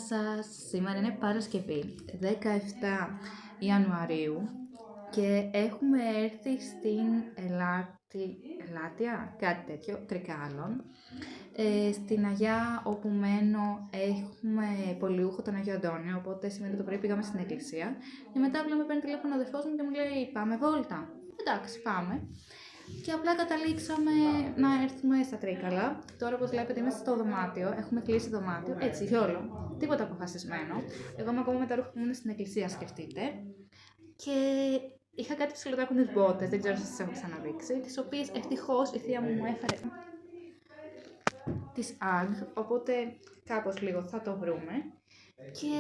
σας! Σήμερα είναι Παρασκευή, 17 Ιανουαρίου και έχουμε έρθει στην Ελάτια, κάτι τέτοιο, Τρικάλων. Στην Αγιά όπου μένω έχουμε πολιούχο τον Αγίο Αντώνιο, οπότε σήμερα το πρωί πήγαμε στην εκκλησία και μετά με παίρνει τηλέφωνο ο αδερφός μου και μου λέει πάμε βόλτα. Εντάξει, πάμε. Και απλά καταλήξαμε να έρθουμε στα Τρίκαλα. Τώρα, όπως βλέπετε, είμαστε στο δωμάτιο. Έχουμε κλείσει δωμάτιο. Έτσι, γιόλο. Τίποτα αποφασισμένο. Εγώ είμαι ακόμα με τα ρούχα που ήμουν στην εκκλησία, σκεφτείτε. Και είχα κάτι ψηλοτάκουνες μπότες, δεν ξέρω αν σας έχω ξαναδείξει. Τις οποίες ευτυχώς η θεία μου έφερε τις AG. Οπότε κάπως λίγο θα το βρούμε. Και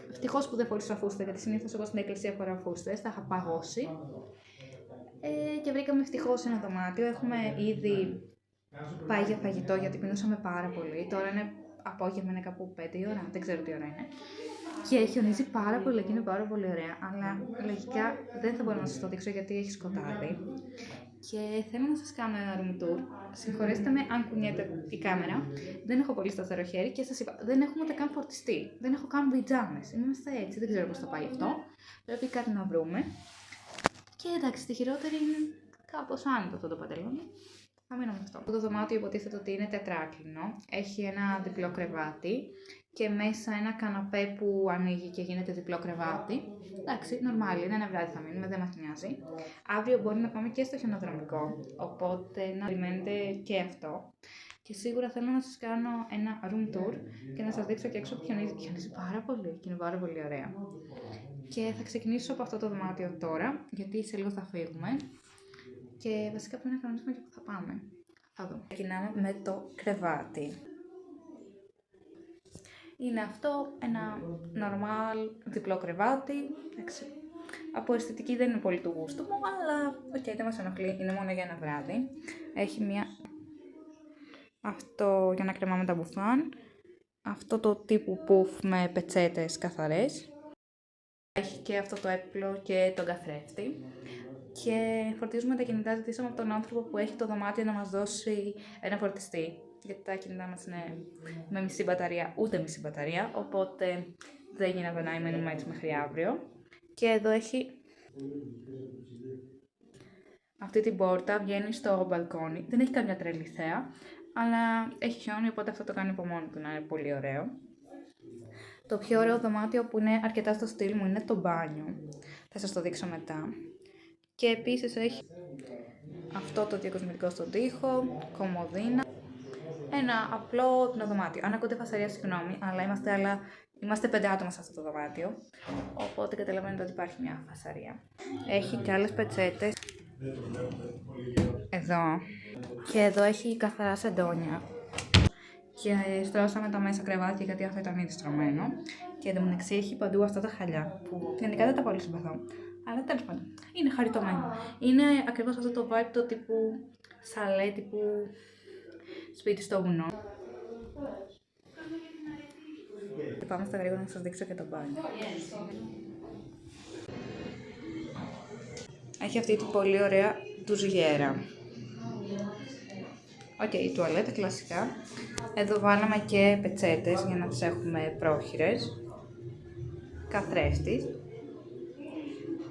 ευτυχώς που δεν φορούσα φούστα, γιατί συνήθως εγώ στην εκκλησία φοράω φούστες, θα είχα παγώσει. Και βρήκαμε ευτυχώς ένα δωμάτιο. Έχουμε ήδη πάει για φαγητό γιατί πεινούσαμε πάρα πολύ. Τώρα είναι απόγευμα, είναι κάπου 5 η ώρα, δεν ξέρω τι ώρα είναι. Και χιονίζει πάρα πολύ και είναι πάρα πολύ ωραία. Αλλά λογικά δεν θα μπορώ να σας το δείξω γιατί έχει σκοτάδι. Και θέλω να σας κάνω ένα room tour. Συγχωρέστε με αν κουνιέται η κάμερα. Δεν έχω πολύ σταθερό χέρι και σας είπα, δεν έχουμε ούτε καν φορτιστή. Δεν έχω καν πιτζάμες. Είμαστε έτσι, δεν ξέρω πώς θα πάει αυτό. Πρέπει κάτι να βρούμε. Και εντάξει, τη χειρότερη είναι κάπως άνετο αυτό το παντελόνι. Θα μείνω με αυτό. Το δωμάτιο υποτίθεται ότι είναι τετράκλινο. Έχει ένα διπλό κρεβάτι και μέσα ένα καναπέ που ανοίγει και γίνεται διπλό κρεβάτι. Εντάξει, νορμάλι είναι, ένα βράδυ θα μείνουμε, δεν μας νοιάζει. Αύριο μπορεί να πάμε και στο χιονοδρομικό, οπότε να περιμένετε και αυτό. Και σίγουρα θέλω να σας κάνω ένα room tour και να σας δείξω και έξω που χιονίζει. Χιονίζει πάρα πολύ και είναι πάρα πολύ ωραία. Και θα ξεκινήσω από αυτό το δωμάτιο τώρα, γιατί σε λίγο θα φύγουμε. Και βασικά πρέπει να κανονίσουμε και πού θα πάμε. Θα δούμε. Ξεκινάμε με το κρεβάτι. Είναι αυτό ένα normal διπλό κρεβάτι. Εντάξει. Από αισθητική δεν είναι πολύ του γούστου μου, αλλά δεν μας ενοχλεί, είναι μόνο για ένα βράδυ. Έχει μια... αυτό για να κρεμάμε τα μπουφάν. Αυτό το τύπου πουφ με πετσέτες καθαρές. Έχει και αυτό το έπιπλο και τον καθρέφτη. Και φορτίζουμε τα κινητά, ζητήσαμε από τον άνθρωπο που έχει το δωμάτιο να μας δώσει ένα φορτιστή. Γιατί τα κινητά μας είναι με μισή μπαταρία, ούτε μισή μπαταρία, οπότε δεν γίνεται να μείνουμε έτσι μέχρι αύριο. Και εδώ έχει αυτή την πόρτα, βγαίνει στο μπαλκόνι. Δεν έχει καμιά τρελή θέα, αλλά έχει χιόνι, οπότε αυτό το κάνει από μόνο του να είναι πολύ ωραίο. Το πιο ωραίο δωμάτιο που είναι αρκετά στο στυλ μου είναι το μπάνιο. Θα σας το δείξω μετά. Και επίσης έχει αυτό το διακοσμητικό στον τοίχο, κομμωδίνα. Ένα απλό δωμάτιο. Αν ακούτε φασαρία, συγγνώμη, αλλά είμαστε 5 άτομα σε αυτό το δωμάτιο. Οπότε καταλαβαίνετε ότι υπάρχει μια φασαρία. Έχει και άλλες πετσέτες. Εδώ. Και εδώ έχει καθαρά σεντόνια. Και στρώσαμε τα μέσα κρεβάτια γιατί αυτό ήταν ήδη στρωμένο. Και εντωμεταξύ έχει παντού αυτά τα χαλιά που γενικά δεν τα πολύ συμπαθώ. Αλλά τέλος πάντων, είναι χαριτωμένο. Είναι ακριβώς αυτό το vibe το τύπου σαλέ, τύπου σπίτι στο βουνό. Και πάμε στα γρήγορα να σας δείξω και το μπάνιο. Έχει αυτή την πολύ ωραία ντουζιέρα. Η τουαλέτα κλασικά. Εδώ βάλαμε και πετσέτες για να τις έχουμε πρόχειρες. Καθρέφτης.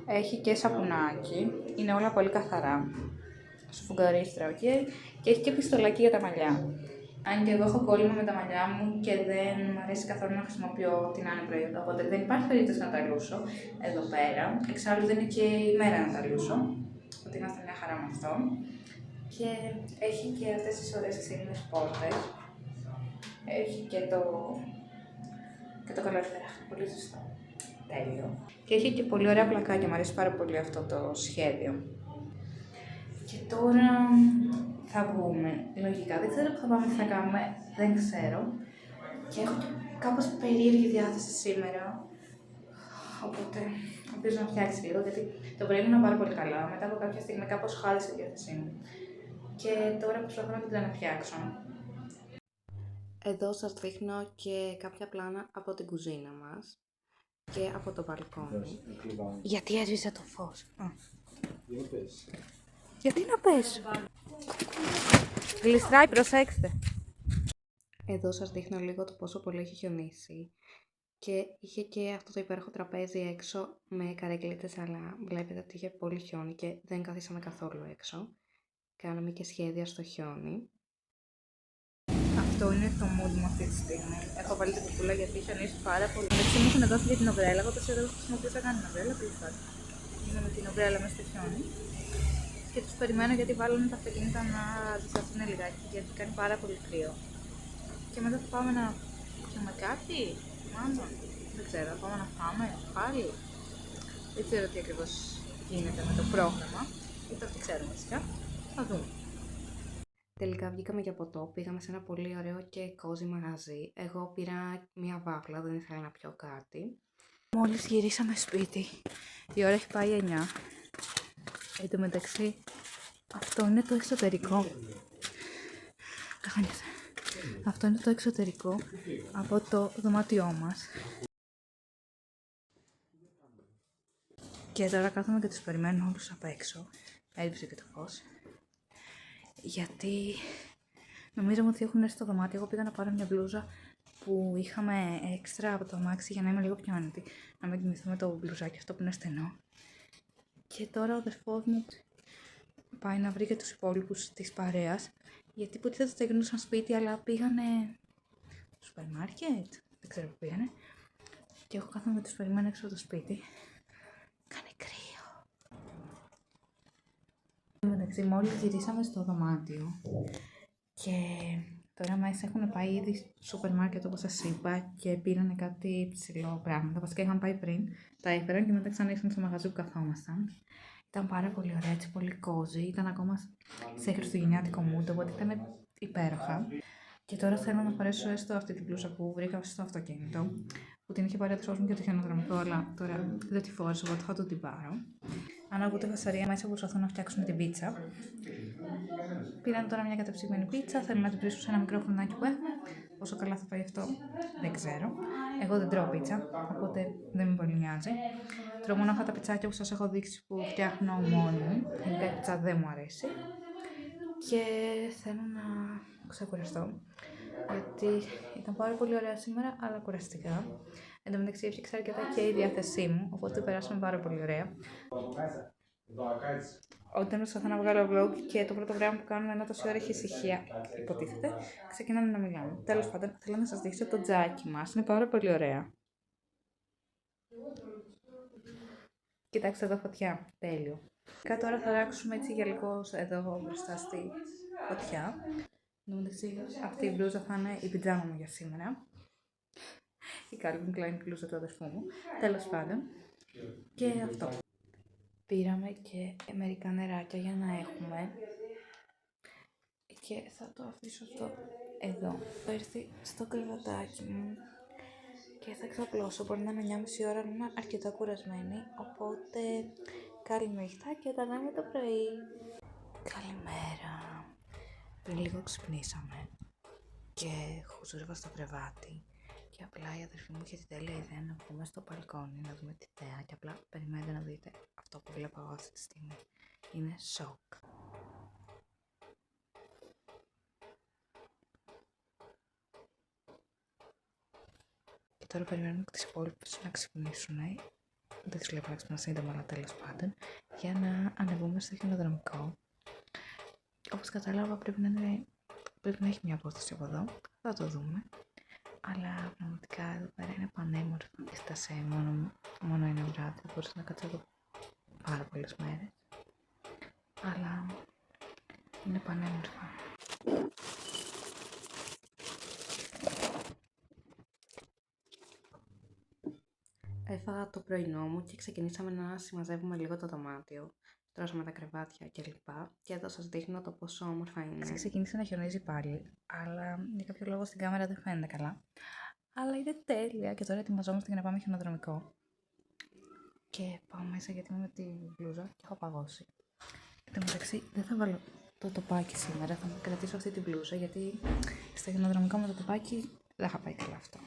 Έχει και σαπουνάκι. Είναι όλα πολύ καθαρά. Σφουγγαρίστρα, Και έχει και πιστολάκι για τα μαλλιά. Αν και εγώ έχω κόλλημα με τα μαλλιά μου και δεν μου αρέσει καθόλου να χρησιμοποιώ την άλλη προϊόντα, οπότε δεν υπάρχει περίπτωση να τα λούσω εδώ πέρα. Εξάλλου δεν είναι και η μέρα να τα λούσω, ότι είμαστε μια χαρά με αυτό. Και έχει και αυτές τις ωραίες ξύλινες πόρτες. Έχει και το καλοριφέρα, πολύ ζεστό. Τέλειο. Και έχει και πολύ ωραία πλακάκια, μου αρέσει πάρα πολύ αυτό το σχέδιο. Και τώρα θα βγούμε. Λογικά δεν ξέρω που θα πάμε, τι θα κάνουμε, δεν ξέρω. Και έχω κάπως περίεργη διάθεση σήμερα. Οπότε ελπίζω να φτιάξει λίγο, γιατί το πρωί ήμουν πάρα πολύ καλά. Μετά από κάποια στιγμή κάπως χάλασε η διάθεσή μου. Και τώρα προσπαθώ να την ξαναφτιάξω. Εδώ σας δείχνω και κάποια πλάνα από την κουζίνα μας και από το μπαλκόνι. Γιατί έσβησε το φως. Γιατί να πες. Γλιστράει, προσέξτε. Εδώ σας δείχνω λίγο το πόσο πολύ έχει χιονίσει Και είχε και αυτό το υπέροχο τραπέζι έξω με καρέκλιτες, αλλά βλέπετε ότι είχε πολύ χιόνι και δεν καθίσαμε καθόλου έξω. Κάναμε και σχέδια στο χιόνι. Αυτό είναι το mood μου αυτή τη στιγμή. Έχω βάλει την κουκούλα γιατί χιονίζει πάρα πολύ. Εντάξει, μου έχουν δώσει για την ομπρέλα. Εγώ τόση ώρα δεν χρησιμοποιούσα καν την ομπρέλα. Πίσω είμαι με την ομπρέλα μέσα στο χιόνι. Και τους περιμένω γιατί βάλουν τα αυτοκίνητα να ζεσταθούν λιγάκι, γιατί κάνει πάρα πολύ κρύο. Και μετά θα πάμε να πιούμε κάτι, μάλλον. Δεν ξέρω, θα πάμε να φάμε πάλι. Δεν ξέρω τι ακριβώς γίνεται με το πρόγραμμα. Ούτε αυτό ξέρουμε φυσικά. Θα δούμε. Τελικά βγήκαμε για ποτό, πήγαμε σε ένα πολύ ωραίο και κόζι μαγαζί. Εγώ πήρα μία βάφλα, δεν ήθελα να πιω κάτι. Μόλις γυρίσαμε σπίτι, η ώρα έχει πάει 9. Εν τω μεταξύ, αυτό είναι το εξωτερικό. Καθάνιασε. Αυτό είναι το εξωτερικό από το δωμάτιό μας. Και τώρα κάθομαι και τους περιμένω όλους απ' έξω. Έλειψε και το φως. Γιατί νομίζαμε ότι έχουν έρθει στο δωμάτιο. Εγώ πήγα να πάρω μια μπλούζα που είχαμε έξτρα από το αμάξι για να είμαι λίγο πιο άνετη. Να μην κοιμηθούμε το μπλουζάκι αυτό που είναι στενό. Και τώρα ο αδερφός μου πάει να βρει και τους υπόλοιπους της παρέας. Γιατί υποτίθεται ότι γυρνούσαν σπίτι, αλλά πήγανε στο σούπερ μάρκετ. Δεν ξέρω που πήγανε. Και εγώ κάθομαι με τους περιμένω έξω από το σπίτι. Κάνει κρύο. Εντάξει, μόλις γυρίσαμε στο δωμάτιο και τώρα μέσα έχουν πάει ήδη στο σούπερ μάρκετ όπως σας είπα και πήρανε κάτι ψηλό πράγματα. Βασικά είχαν πάει πριν, τα έφεραν και μετά ξανά ήρθαν στο μαγαζί που καθόμασταν. Ήταν πάρα πολύ ωραία, έτσι πολύ κόζι, ήταν ακόμα σε χριστουγεννιάτικο mood, οπότε ήταν υπέροχα. Και τώρα θέλω να φορέσω έστω αυτή την μπλούζα που βρήκα στο αυτοκίνητο, που την είχε πάρει ο αδερφός μου και το χιονοδρομικό, αλλά τώρα δεν τη φόρεσα, οπότε θα του την πάρω. Αν ακούτε φασαρία μέσα που προσπαθούν να φτιάξουν την πίτσα. Πήραν τώρα μια κατεψυγμένη πίτσα, θέλουν να την ψήσουν σε ένα μικρό φουρνάκι που έχουμε. Πόσο καλά θα πάει αυτό, δεν ξέρω. Εγώ δεν τρώω πίτσα, οπότε δεν με πολύ νοιάζει. Τρώω μόνο αυτά τα πιτσάκια που σας έχω δείξει που φτιάχνω μόνη μου. Γενικά η πίτσα δεν μου αρέσει. Και θέλω να ξεκουραστώ. Γιατί ήταν πάρα πολύ ωραία σήμερα, αλλά κουραστικά. Εν τω μεταξύ έφτιαξα αρκετά και η διάθεσή μου, οπότε περάσαμε πάρα πολύ ωραία. Όταν προσπαθώ να βγάλω vlog και το πρώτο πράγμα που κάνουμε ενώ τόση ώρα έχει ησυχία, υποτίθεται, ξεκινάμε να μιλάμε. Τέλος πάντων, θέλω να σας δείξω το τζάκι μας. Είναι πάρα πολύ ωραία. Κοιτάξτε εδώ φωτιά. Τέλειο. Κάτω τώρα θα ράξουμε έτσι για λίγο εδώ μπροστά στη φωτιά. Νομίζω αυτή η μπλούζα θα είναι η πιτζάμα μου για σήμερα. Η Calvin Klein μπλούζα του αδερφού μου. Τέλος πάντων. Και αυτό. Πήραμε και μερικά νεράκια για να έχουμε. Και θα το αφήσω αυτό εδώ. Θα έρθει στο κρεβατάκι μου και θα ξαπλώσω. Μπορεί να είναι 9,5 ώρα, αλλά είμαι αρκετά κουρασμένη. Οπότε καλή νύχτα και τα λέμε το πρωί. Καλημέρα. Πριν λίγο ξυπνήσαμε και χουζούρευα στο κρεβάτι. Και απλά η αδερφή μου είχε την τέλεια ιδέα να βγούμε στο μπαλκόνι να δούμε τη θέα. Και απλά περιμένετε να δείτε αυτό που βλέπω εγώ αυτή τη στιγμή. Είναι σοκ. Και τώρα περιμένουμε τις υπόλοιπες να ξυπνήσουν. Δεν τις βλέπω να ξυπνά σύντομα, αλλά τέλος πάντων. Για να ανεβούμε στο χιονοδρομικό. Όπως κατάλαβα πρέπει να έχει μια απόσταση από εδώ. Θα το δούμε. Αλλά πραγματικά εδώ πέρα είναι πανέμορφο. Έφτασε μόνο ένα βράδυ. Θα μπορούσα να κάτσω εδώ πάρα πολλές μέρες. Αλλά είναι πανέμορφα. Έφαγα το πρωινό μου και ξεκινήσαμε να συμμαζεύουμε λίγο το δωμάτιο. Τρώσαμε τα κρεβάτια κλπ. Και εδώ σας δείχνω το πόσο όμορφα είναι. Ξεκίνησε να χιονίζει πάλι, αλλά για κάποιο λόγο στην κάμερα δεν φαίνεται καλά. Αλλά είναι τέλεια και τώρα ετοιμαζόμαστε για να πάμε χιονοδρομικό. Και πάω μέσα γιατί είμαι με τη μπλούζα και έχω παγώσει. Εν τω μεταξύ δεν θα βάλω το τοπάκι σήμερα, θα κρατήσω αυτή τη μπλούζα γιατί στα χιονοδρομικά με το τοπάκι δεν θα πάει καλά αυτό.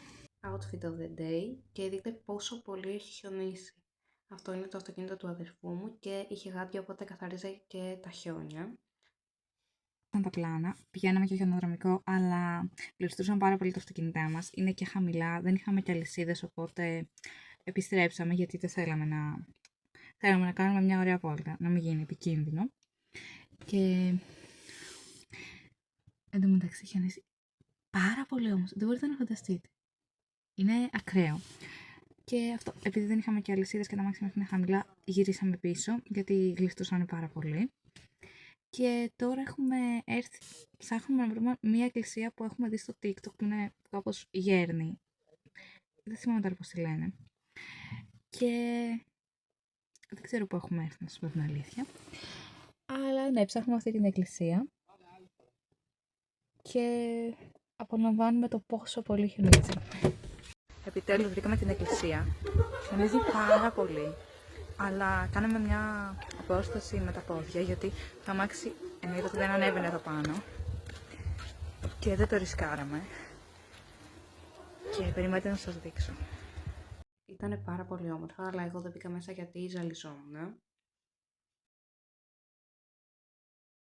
Outfit of the day και δείτε πόσο πολύ έχει χιονίσει. Αυτό είναι το αυτοκίνητο του αδερφού μου και είχε γάντια οπότε καθαρίζει και τα χιόνια. Ήταν τα πλάνα, πηγαίναμε για χιονοδρομικό, αλλά γλιστρούσαν πάρα πολύ τα αυτοκίνητά μας. Είναι και χαμηλά, δεν είχαμε και αλυσίδες, οπότε επιστρέψαμε γιατί δεν θέλαμε να κάνουμε μια ωραία βόλτα, να μην γίνει επικίνδυνο. Και εν τω μεταξύ χιονίζει πάρα πολύ όμως, δεν μπορείτε να φανταστείτε. Είναι ακραίο. Και αυτό, επειδή δεν είχαμε και αλυσίδες και τα μάξι μας είναι χαμηλά, γυρίσαμε πίσω, γιατί γλιστρούσαν πάρα πολύ. Και τώρα έχουμε έρθει, ψάχνουμε να βρούμε μια εκκλησία που έχουμε δει στο TikTok που είναι κάπως γέρνη. Δεν θυμάμαι τώρα πώς τη λένε. Και δεν ξέρω πού έχουμε έρθει, να σας πω την αλήθεια. Αλλά ναι, ψάχνουμε αυτή την εκκλησία. Και απολαμβάνουμε το πόσο πολύ χιονίζει. Επιτέλους βρήκαμε την εκκλησία. Χιονίζει πάρα πολύ. Αλλά κάναμε μια απόσταση με τα πόδια γιατί το αμάξι εννοείται ότι δεν ανέβαινε εδώ πάνω. Και δεν το ρισκάραμε. Και περιμένετε να σας δείξω. Ήταν πάρα πολύ όμορφα, αλλά εγώ δεν μπήκα μέσα γιατί ζαλιζόμουν.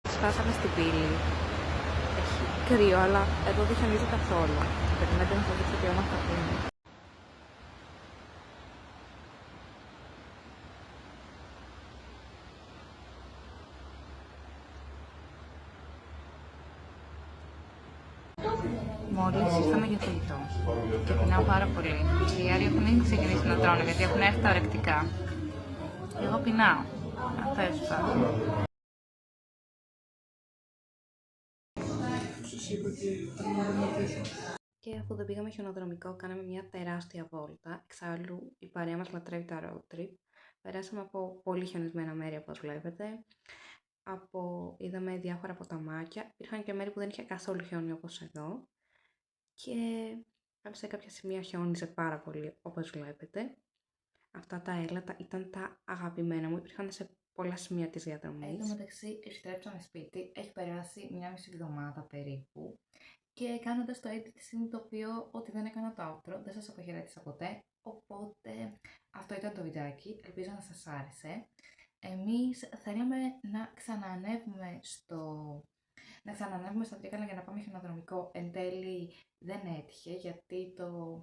Φτάσαμε στην πύλη. Έχει κρύο, αλλά εδώ δεν χιονίζει καθόλου. Περιμένετε να σας δείξω τι όμορφα είναι. Μόλις ήρθαμε για φαγητό και πεινάω πάρα πολύ. Οι άλλοι έχουν ήδη ξεκινήσει να τρώνε γιατί έχουν έρθει τα ορεκτικά. Εγώ πεινάω. Αυτές φτάσουν. Και αφού δεν πήγαμε χιονοδρομικό, κάναμε μια τεράστια βόλτα. Εξάλλου η παρέα μας λατρεύει τα road trip. Περάσαμε από πολύ χιονισμένα μέρη όπως βλέπετε. Είδαμε διάφορα ποταμάκια. Υπήρχαν και μέρη που δεν είχε καθόλου χιόνι όπως εδώ. Και σε κάποια σημεία χιόνιζε πάρα πολύ όπως βλέπετε. Αυτά τα έλατα ήταν τα αγαπημένα μου. Υπήρχαν σε πολλά σημεία της διαδρομής. Εν τω μεταξύ επιστρέψαμε σπίτι. Έχει περάσει μια μισή εβδομάδα περίπου. Και κάνοντας το edit συνειδητοποιώ ότι δεν έκανα το outro. Δεν σας αποχαιρέτησα ποτέ. Οπότε αυτό ήταν το βιντεάκι. Ελπίζω να σας άρεσε. Εμείς θέλαμε να ξαναανέβουμε στα Τρίκαλα για να πάμε χιονοδρομικό. Εν τέλει δεν έτυχε γιατί το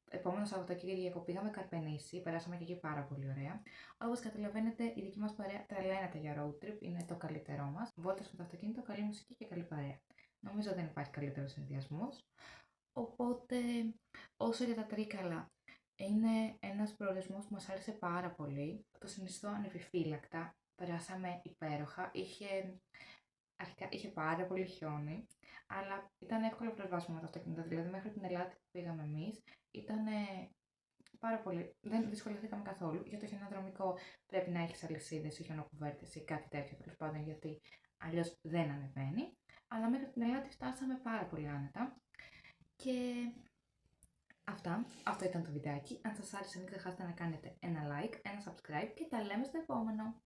επόμενο Σαββατοκύριακο πήγαμε Καρπενήσι, περάσαμε και εκεί πάρα πολύ ωραία. Όπως καταλαβαίνετε, η δική μας παρέα τρελαίνεται για road trip, είναι το καλύτερό μας. Βόλτες με το αυτοκίνητο, καλή μουσική και καλή παρέα. Νομίζω δεν υπάρχει καλύτερος συνδυασμός. Οπότε, όσο για τα Τρίκαλα, είναι ένας προορισμός που μας άρεσε πάρα πολύ. Το συνιστώ ανεπιφύλακτα. Περάσαμε υπέροχα. Αρχικά είχε πάρα πολύ χιόνι, αλλά ήταν εύκολο προσβάσιμο με το αυτοκίνητο. Δηλαδή, μέχρι την Ελλάδα που πήγαμε εμείς, ήταν πάρα πολύ. Δεν δυσκολευτήκαμε καθόλου. Για το χιονοδρομικό πρέπει να έχεις αλυσίδες ή χιονοκουβέρτες ή κάτι τέτοιο τέλος πάντων, γιατί αλλιώς δεν ανεβαίνει. Αλλά μέχρι την Ελλάδα φτάσαμε πάρα πολύ άνετα. Και αυτό ήταν το βιντεάκι. Αν σας άρεσε, μην ξεχάσετε να κάνετε ένα like, ένα subscribe και τα λέμε στο επόμενο.